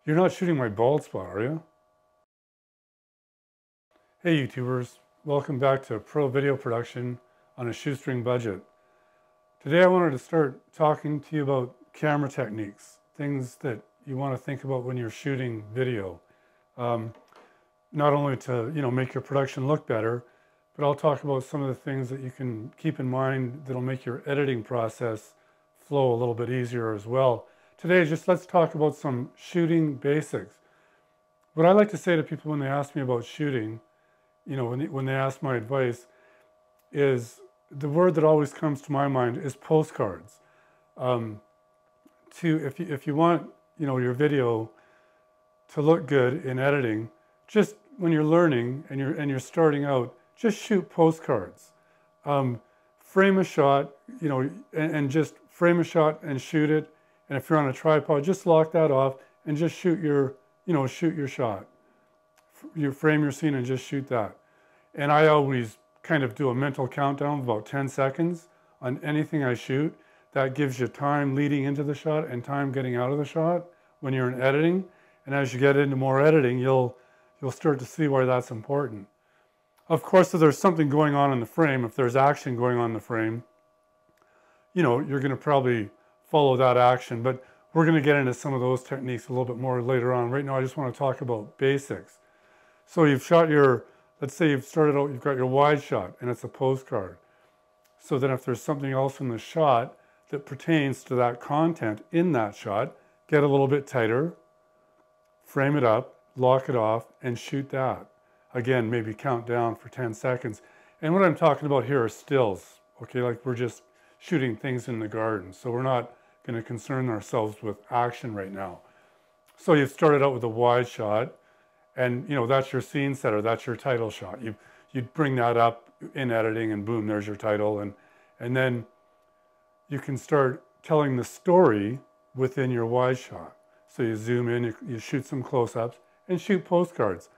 You're not shooting my bald spot, are you? Hey YouTubers, welcome back to Pro Video Production on a shoestring budget. Today I wanted to start talking to you about camera techniques, things that you want to think about when you're shooting video. Not only to make your production look better, but I'll talk about some of the things that you can keep in mind that'll make your editing process flow a little bit easier as well. Today, just let's talk about some shooting basics. What I like to say to people when they ask me about shooting, when they ask my advice, is the word that always comes to my mind is postcards. If you want your video to look good in editing, just when you're learning and you're starting out, just shoot postcards. Frame a shot, and just frame a shot and shoot it. And if you're on a tripod, just lock that off and just shoot your shot. You frame your scene and just shoot that. And I always kind of do a mental countdown of about 10 seconds on anything I shoot. That gives you time leading into the shot and time getting out of the shot when you're in editing. And as you get into more editing, you'll start to see why that's important. Of course, if there's something going on in the frame, if there's action going on in the frame, you're going to probably follow that action. But we're going to get into some of those techniques a little bit more later on. Right now, I just want to talk about basics. So you've shot let's say you've started out, you've got your wide shot and it's a postcard. So then if there's something else in the shot that pertains to that content in that shot, get a little bit tighter, frame it up, lock it off, and shoot that. Again, maybe count down for 10 seconds. And what I'm talking about here are stills, okay? Like we're just shooting things in the garden. So we're not going to concern ourselves with action right now. So you've started out with a wide shot, and that's your scene setter, that's your title shot. You'd bring that up in editing and boom, there's your title. And then you can start telling the story within your wide shot. So you zoom in, you shoot some close-ups and shoot postcards.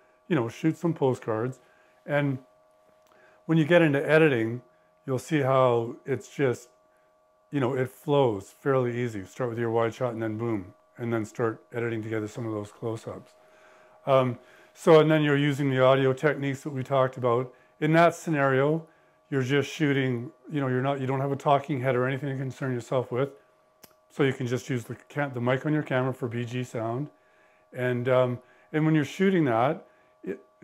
Shoot some postcards. And when you get into editing, you'll see how it's just, it flows fairly easy. You start with your wide shot and then boom, and then start editing together some of those close-ups. And then you're using the audio techniques that we talked about. In that scenario, you're just shooting, you don't have a talking head or anything to concern yourself with. So you can just use the mic on your camera for BG sound. And when you're shooting that,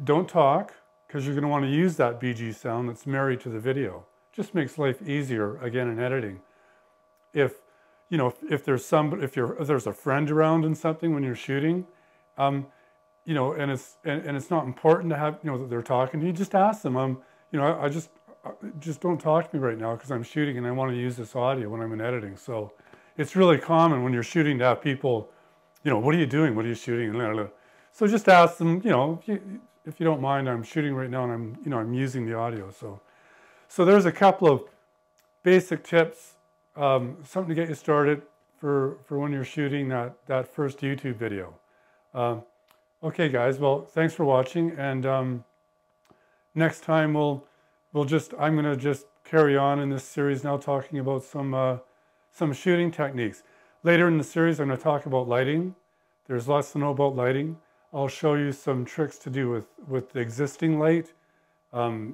don't talk, because you're going to want to use that BG sound that's married to the video. Just makes life easier, again, in editing. If there's a friend around and something when you're shooting, and it's not important to have, that they're talking to you, just ask them, I just don't talk to me right now because I'm shooting and I want to use this audio when I'm in editing. So it's really common when you're shooting to have people, what are you doing? What are you shooting? So just ask them, if you don't mind, I'm shooting right now and I'm using the audio. So there's a couple of basic tips, something to get you started for when you're shooting that first YouTube video. Okay, guys. Well, thanks for watching, and next time I'm going to just carry on in this series now, talking about some shooting techniques. Later in the series, I'm going to talk about lighting. There's lots to know about lighting. I'll show you some tricks to do with the existing light,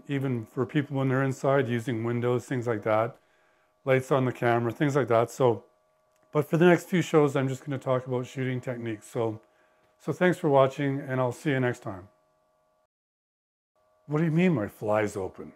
even for people when they're inside using windows, things like that. Lights on the camera, things like that. But for the next few shows, I'm just going to talk about shooting techniques. So thanks for watching, and I'll see you next time. What do you mean my fly's open?